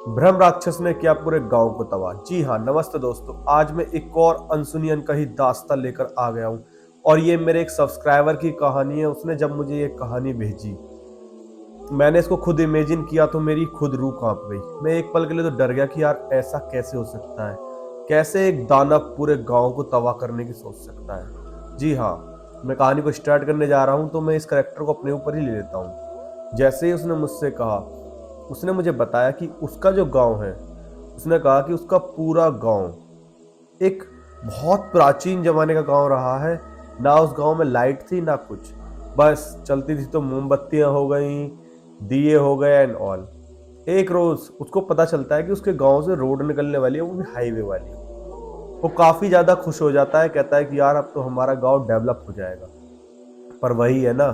ब्रह्म राक्षस ने किया पूरे गांव को तबाह। जी हाँ, नमस्ते दोस्तों। आज मैं एक और अनसुनी अनकही दास्तान लेकर आ गया हूँ और ये मेरे एक सब्सक्राइबर की कहानी है। उसने जब मुझे ये कहानी भेजी, मैंने इसको खुद इमेजिन किया तो मेरी खुद रूह कांप गई। मैं एक पल के लिए तो डर गया कि यार ऐसा कैसे हो सकता है, कैसे एक दानव पूरे गांव को तबाह करने की सोच सकता है। जी हाँ, मैं कहानी को स्टार्ट करने जा रहा हूँ तो मैं इस करेक्टर को अपने ऊपर ही ले लेता हूँ। जैसे ही उसने मुझसे कहा, उसने मुझे बताया कि उसका जो गांव है, उसने कहा कि उसका पूरा गांव एक बहुत प्राचीन जमाने का गांव रहा है। ना उस गांव में लाइट थी ना कुछ, बस चलती थी तो मोमबत्तियां हो गई, दिए हो गए एंड ऑल। एक रोज उसको पता चलता है कि उसके गांव से रोड निकलने वाली है, वो भी हाईवे वाली। वो काफी ज्यादा खुश हो जाता है, कहता है कि यार अब तो हमारा गांव डेवलप हो जाएगा। पर वही है ना,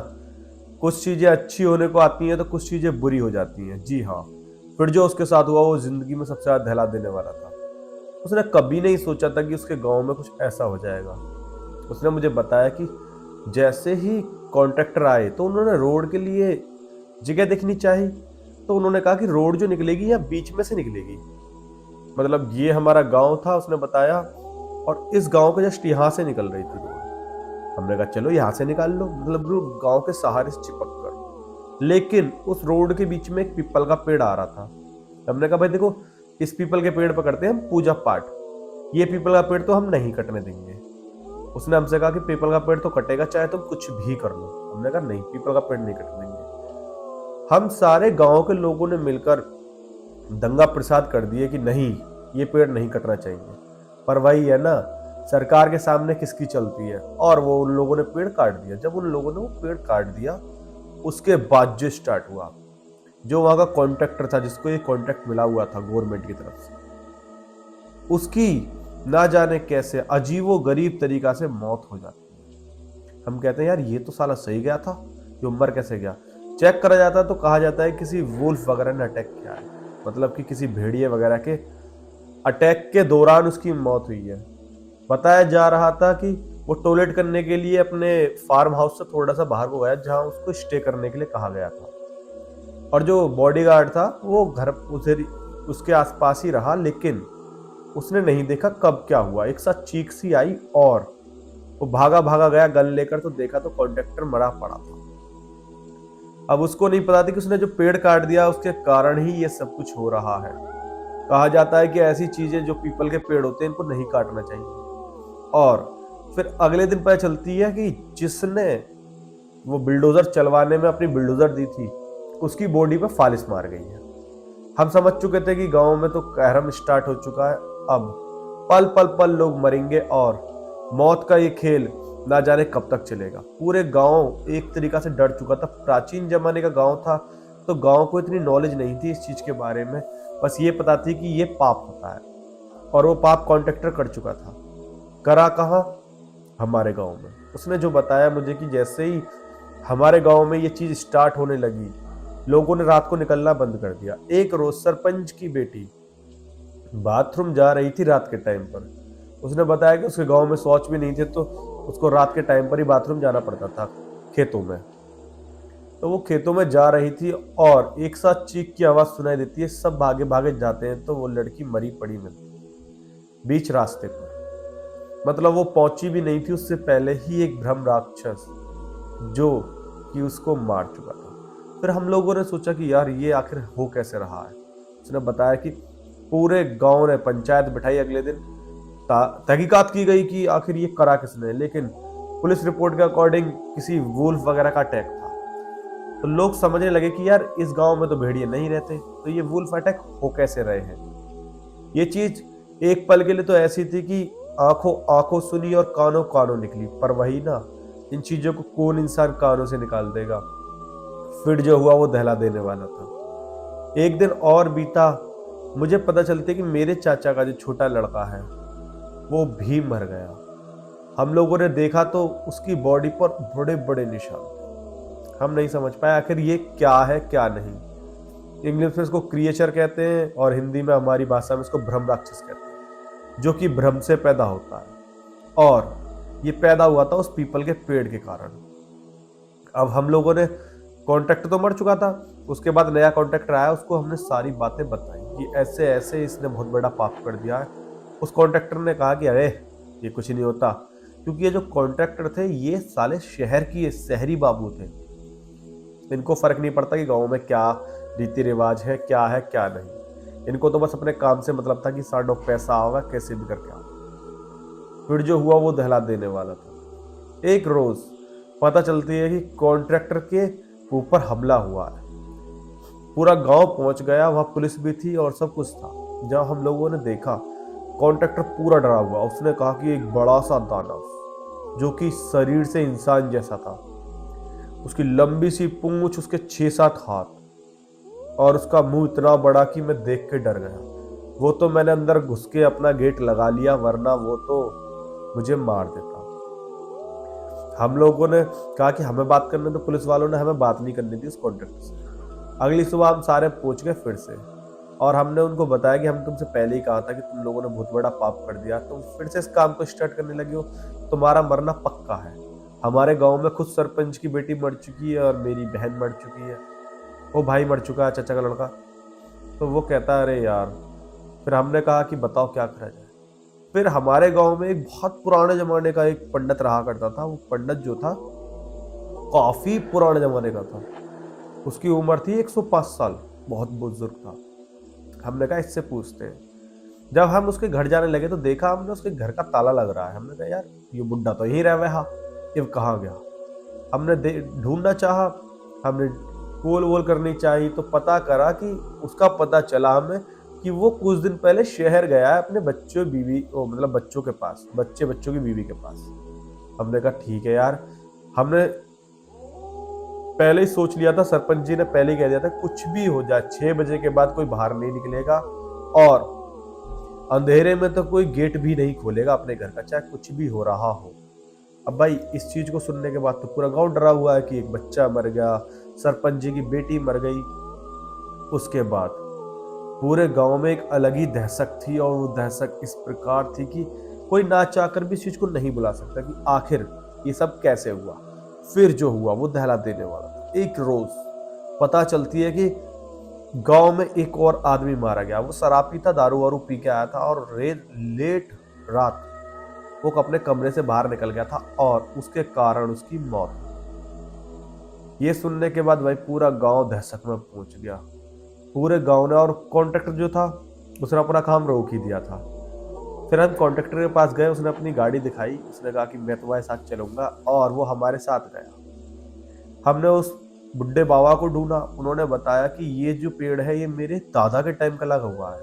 कुछ चीजें अच्छी होने को आती हैं तो कुछ चीजें बुरी हो जाती हैं। जी हाँ, फिर जो उसके साथ हुआ वो जिंदगी में सबसे ज्यादा दहला देने वाला था। उसने कभी नहीं सोचा था कि उसके गांव में कुछ ऐसा हो जाएगा। उसने मुझे बताया कि जैसे ही कॉन्ट्रैक्टर आए तो उन्होंने रोड के लिए जगह देखनी चाहिए। तो उन्होंने कहा कि रोड जो निकलेगी या बीच में से निकलेगी। मतलब ये हमारा गांव था, उसने बताया, और इस गांव के जस्ट यहाँ से निकल रही थी रोड। हमने कहा चलो यहाँ से निकाल लो, मतलब गांव के सहारे से चिपक कर। लेकिन उस रोड के बीच में एक पीपल का पेड़ आ रहा था। हमने कहा भाई देखो, इस पीपल के पेड़ पर करते हैं हम पूजा पाठ, ये पीपल का पेड़ तो हम नहीं कटने देंगे। उसने हमसे कहा कि पीपल का पेड़ तो कटेगा चाहे तुम कुछ भी कर लो। हमने कहा नहीं, पीपल का पेड़ नहीं कटने देंगे। हम सारे गांव के लोगों ने मिलकर दंगा प्रसाद कर दिए कि नहीं, ये पेड़ नहीं कटना चाहिए। पर वही है ना, सरकार के सामने किसकी चलती है, और वो उन लोगों ने पेड़ काट दिया। जब उन लोगों ने वो पेड़ काट दिया, उसके बाद जो स्टार्ट हुआ, जो वहां का कॉन्ट्रैक्टर था, जिसको ये कॉन्ट्रैक्ट मिला हुआ था गवर्नमेंट की तरफ से, उसकी ना जाने कैसे अजीबो गरीब तरीका से मौत हो जाती है। हम कहते हैं यार ये तो साला सही गया था, ये मर कैसे गया। चेक करा जाता है तो कहा जाता है किसी वुल्फ वगैरह ने अटैक किया है, मतलब कि किसी भेड़िए वगैरह के अटैक के दौरान उसकी मौत हुई है। बताया जा रहा था कि वो टॉयलेट करने के लिए अपने फार्म हाउस से थोड़ा सा बाहर को गया, जहां उसको स्टे करने के लिए कहा गया था। और जो बॉडीगार्ड था वो घर उधर उसके आसपास ही रहा, लेकिन उसने नहीं देखा कब क्या हुआ। एक साथ चीख सी आई और वो भागा भागा गया गन लेकर, तो देखा तो कॉन्ट्रैक्टर मरा पड़ा था। अब उसको नहीं पता था कि उसने जो पेड़ काट दिया उसके कारण ही ये सब कुछ हो रहा है। कहा जाता है कि ऐसी चीजें जो पीपल के पेड़ होते हैं इनको नहीं काटना चाहिए। और फिर अगले दिन पता चलती है कि जिसने वो बिल्डोजर चलवाने में अपनी बिल्डोजर दी थी, उसकी बॉडी पे फालिस मार गई है। हम समझ चुके थे कि गांव में तो कहरम स्टार्ट हो चुका है। अब पल पल पल लोग मरेंगे और मौत का ये खेल ना जाने कब तक चलेगा। पूरे गांव एक तरीका से डर चुका था। प्राचीन जमाने का गांव था तो गांव को इतनी नॉलेज नहीं थी इस चीज के बारे में, बस ये पता थी कि ये पाप होता है। और वो पाप कॉन्ट्रैक्टर कर चुका था। करा कहाँ? हमारे गांव में। उसने जो बताया मुझे कि जैसे ही हमारे गांव में ये चीज स्टार्ट होने लगी, लोगों ने रात को निकलना बंद कर दिया। एक रोज सरपंच की बेटी बाथरूम जा रही थी रात के टाइम पर। उसने बताया कि उसके गांव में शौच भी नहीं थे, तो उसको रात के टाइम पर ही बाथरूम जाना पड़ता था खेतों में। तो वो खेतों में जा रही थी और एक साथ चीख की आवाज सुनाई देती है। सब भागे भागे जाते हैं तो वो लड़की मरी पड़ी मिलती है बीच रास्ते पर। मतलब वो पहुंची भी नहीं थी, उससे पहले ही एक ब्रह्म राक्षस जो कि उसको मार चुका था। फिर हम लोगों ने सोचा कि यार ये आखिर हो कैसे रहा है। उसने बताया कि पूरे गांव ने पंचायत बिठाई। अगले दिन तहकीकात की गई कि आखिर ये करा किसने, लेकिन पुलिस रिपोर्ट के अकॉर्डिंग किसी वुल्फ वगैरह का अटैक था। तो लोग समझने लगे कि यार इस गांव में तो भेड़िए नहीं रहते, तो ये वुल्फ अटैक हो कैसे रहे हैं। ये चीज एक पल के लिए तो ऐसी थी कि आंखों आंखों सुनी और कानों कानों निकली। पर वही ना, इन चीजों को कौन इंसान कानों से निकाल देगा। फिर जो हुआ वो दहला देने वाला था। एक दिन और बीता, मुझे पता चलते कि मेरे चाचा का जो छोटा लड़का है वो भी मर गया। हम लोगों ने देखा तो उसकी बॉडी पर बड़े बड़े निशान थे। हम नहीं समझ पाए आखिर ये क्या है क्या नहीं। इंग्लिश में इसको क्रिएचर कहते हैं और हिंदी में हमारी भाषा में इसको ब्रह्म राक्षस कहते हैं, जो कि भ्रम से पैदा होता है। और ये पैदा हुआ था उस पीपल के पेड़ के कारण। अब हम लोगों ने कॉन्ट्रैक्टर तो मर चुका था। उसके बाद नया कॉन्ट्रैक्टर आया, उसको हमने सारी बातें बताई कि ऐसे ऐसे इसने बहुत बड़ा पाप कर दिया है। उस कॉन्ट्रैक्टर ने कहा कि अरे ये कुछ नहीं होता, क्योंकि ये जो कॉन्ट्रैक्टर थे ये साले शहर की शहरी बाबू थे। इनको फर्क नहीं पड़ता कि गाँव में क्या रीति रिवाज है क्या नहीं। इनको तो बस अपने काम से मतलब था कि साढ़ो पैसा होगा कैसे भी करके आओ। फिर जो हुआ वो दहला देने वाला था। एक रोज पता चलती है कि कॉन्ट्रैक्टर के ऊपर हमला हुआ है। पूरा गांव पहुंच गया, वहां पुलिस भी थी और सब कुछ था। जब हम लोगों ने देखा कॉन्ट्रैक्टर पूरा डरा हुआ, उसने कहा कि एक बड़ा सा दानव जो कि शरीर से इंसान जैसा था, उसकी लंबी सी पूंछ, उसके 6-7 हाथ और उसका मुंह इतना बड़ा कि मैं देख के डर गया। वो तो मैंने अंदर घुस के अपना गेट लगा लिया, वरना वो तो मुझे मार देता। हम लोगों ने कहा कि हमें बात करने, तो पुलिस वालों ने हमें बात नहीं करनी थी उस कॉन्ट्रैक्टर से। अगली सुबह हम सारे पहुंच गए फिर से, और हमने उनको बताया कि हम तुमसे पहले ही कहा था कि तुम लोगों ने बहुत बड़ा पाप कर दिया, तुम फिर से इस काम को स्टार्ट करने लगे हो, तुम्हारा मरना पक्का है। हमारे गांव में खुद सरपंच की बेटी मर चुकी है और मेरी बहन मर चुकी है, वो भाई मर चुका है, चाचा का लड़का। तो वो कहता है अरे यार। फिर हमने कहा कि बताओ क्या करा जाए। फिर हमारे गांव में एक बहुत पुराने जमाने का एक पंडित रहा करता था। वो पंडित जो था काफी पुराने जमाने का था, उसकी उम्र थी 105 साल, बहुत बुजुर्ग था। हमने कहा इससे पूछते हैं। जब हम उसके घर जाने लगे तो देखा हमने उसके घर का ताला लग रहा है। हमने कहा यार ये बुड्ढा तो यहीं रह रहा, ये कहाँ गया। हमने ढूंढना चाहा, हमने पोल वोल करनी चाहिए, तो पता करा कि उसका पता चला हमें कि वो कुछ दिन पहले शहर गया है अपने बच्चों बीवी मतलब बच्चों के पास, बच्चों की बीवी के पास। हमने कहा ठीक है यार। हमने पहले ही सोच लिया था, सरपंच जी ने पहले ही कह दिया था कुछ भी हो जाए 6 बजे के बाद कोई बाहर नहीं निकलेगा और अंधेरे में तो कोई गेट भी नहीं खोलेगा अपने घर का, चाहे कुछ भी हो रहा हो। अब भाई इस चीज को सुनने के बाद तो पूरा गांव डरा हुआ है कि एक बच्चा मर गया, सरपंच जी की बेटी मर गई। उसके बाद पूरे गांव में एक अलग ही दहशत थी, और वो दहशत इस प्रकार थी कि कोई ना चाहकर भी इस चीज को नहीं बुला सकता कि आखिर ये सब कैसे हुआ। फिर जो हुआ वो दहला देने वाला था। एक रोज पता चलती है कि गांव में एक और आदमी मारा गया। वो शराब पीता, दारू वारू पी के आया था और लेट रात वो अपने कमरे से बाहर निकल गया था और उसके कारण उसकी मौत हुई। ये सुनने के बाद भाई पूरा गांव दहशत में पहुंच गया, पूरे गांव ने। और कॉन्ट्रैक्टर जो था उसने अपना काम रोक ही दिया था। फिर हम कॉन्ट्रैक्टर के पास गए, उसने अपनी गाड़ी दिखाई, उसने कहा कि मैं तुम्हारे साथ चलूंगा, और वो हमारे साथ गया। हमने उस बुड्ढे बाबा को ढूंढा, उन्होंने बताया कि ये जो पेड़ है ये मेरे दादा के टाइम का लगा हुआ है।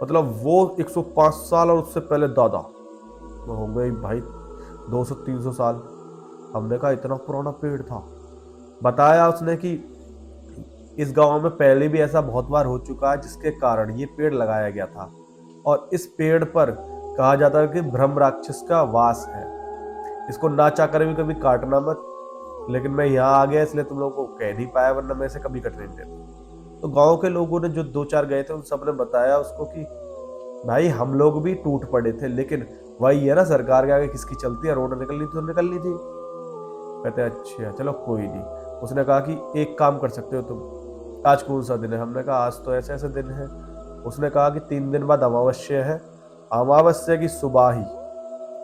मतलब वो 105 साल और उससे पहले दादा हो गए भाई 200-300 साल। हमने कहा इतना पुराना पेड़ था। बताया उसने कि इस गांव में पहले भी ऐसा बहुत बार हो चुका है जिसके कारण ये पेड़ लगाया गया था, और इस पेड़ पर कहा जाता है कि ब्रह्म राक्षस का वास है, इसको ना चाहकर भी कभी काटना मत। लेकिन मैं यहाँ आ गया इसलिए तुम लोगों को कह नहीं पाया, वरना मैं इसे कभी कटने नहीं देता। तो गांव के लोगों ने जो 2-4 गए थे उन सब ने बताया उसको कि भाई हम लोग भी टूट पड़े थे, लेकिन वही है ना, सरकार के आगे किसकी चलती है, रोड निकलनी थी तो निकलनी थी। कहते अच्छा चलो कोई नहीं। उसने कहा कि एक काम कर सकते हो तुम, आज कौन सा दिन है। हमने कहा आज तो ऐसे ऐसे दिन है। उसने कहा कि 3 दिन बाद अमावस्या है, अमावस्या की सुबह ही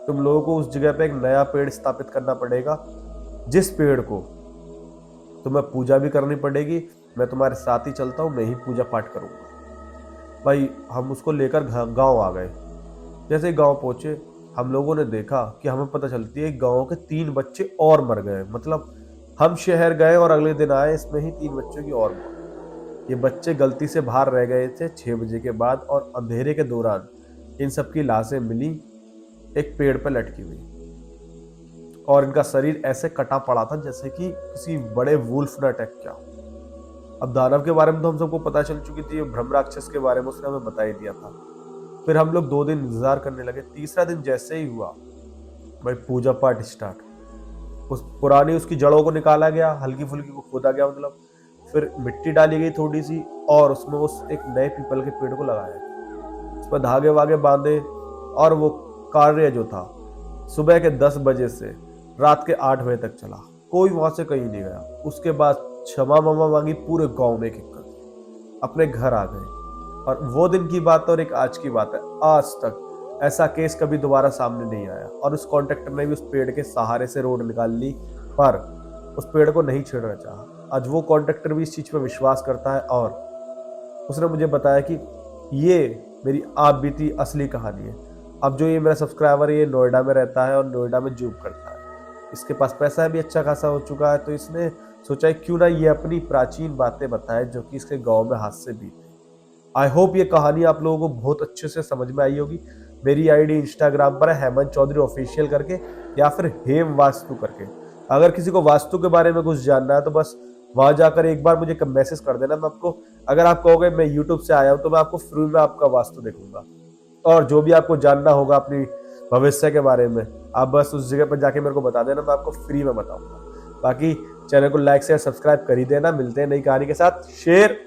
तुम लोगों को उस जगह पे एक नया पेड़ स्थापित करना पड़ेगा, जिस पेड़ को तुम्हें पूजा भी करनी पड़ेगी। मैं तुम्हारे साथ ही चलता हूँ, मैं ही पूजा पाठ करूंगा। भाई हम उसको लेकर गांव आ गए। जैसे गांव पहुंचे हम लोगों ने देखा कि हमें पता चलती है गांव के 3 बच्चे और मर गए। मतलब हम शहर गए और अगले दिन आए, इसमें ही 3 बच्चों की और मौत। ये बच्चे गलती से बाहर रह गए थे 6 बजे के बाद, और अंधेरे के दौरान इन सबकी लाशें मिली एक पेड़ पर लटकी हुई, और इनका शरीर ऐसे कटा पड़ा था जैसे कि किसी बड़े वुल्फ ने अटैक किया। अब दानव के बारे में तो हम सबको पता चल चुकी थी, ब्रह्म राक्षस के बारे में उसने हमें बता ही दिया था। फिर हम लोग 2 दिन इंतजार करने लगे। तीसरा दिन जैसे ही हुआ भाई पूजा पाठ स्टार्ट। उस पुरानी उसकी जड़ों को निकाला गया, हल्की फुल्की को खोदा गया, मतलब फिर मिट्टी डाली गई थोड़ी सी, और उसमें उस एक नए पीपल के पेड़ को लगाया गया, उस पर धागे वागे बांधे। और वो कार्य जो था सुबह के 10 बजे से रात के 8 बजे तक चला। कोई वहां से कहीं नहीं गया। उसके बाद क्षमा ममा मांगी, पूरे गांव में एक एक करके अपने घर आ गए। और वो दिन की बात और एक आज की बात है, आज तक ऐसा केस कभी दोबारा सामने नहीं आया। और उस कॉन्ट्रैक्टर ने भी उस पेड़ के सहारे से रोड निकाल ली, पर उस पेड़ को नहीं छेड़ना चाहा। आज वो कॉन्ट्रैक्टर भी इस चीज पे विश्वास करता है और उसने मुझे बताया कि ये मेरी आप बीती असली कहानी है। अब जो ये मेरा सब्सक्राइबर है, ये नोएडा में रहता है और नोएडा में जॉब करता है। इसके पास पैसा भी अच्छा खासा हो चुका है, तो इसने सोचा है क्यों ना ये अपनी प्राचीन बातें बताए जो कि इसके गांव में हाथ से बीते। आई होप ये कहानी आप लोगों को बहुत अच्छे से समझ में आई होगी। मेरी आईडी इंस्टाग्राम पर है हेमंत चौधरी ऑफिशियल करके, या फिर हेम वास्तु करके। अगर किसी को वास्तु के बारे में कुछ जानना है तो बस वहां जाकर एक बार मुझे मैसेज कर देना। मैं आपको, अगर आप कहोगे मैं यूट्यूब से आया हूं, तो मैं आपको फ्री में आपका वास्तु देखूंगा। और जो भी आपको जानना होगा अपनी भविष्य के बारे में, आप बस उस जगह पर जाके मेरे को बता देना, मैं आपको फ्री में बताऊंगा। बाकी चैनल को लाइक शेयर सब्सक्राइब कर ही देना। मिलते हैं नई कहानी के साथ। शेयर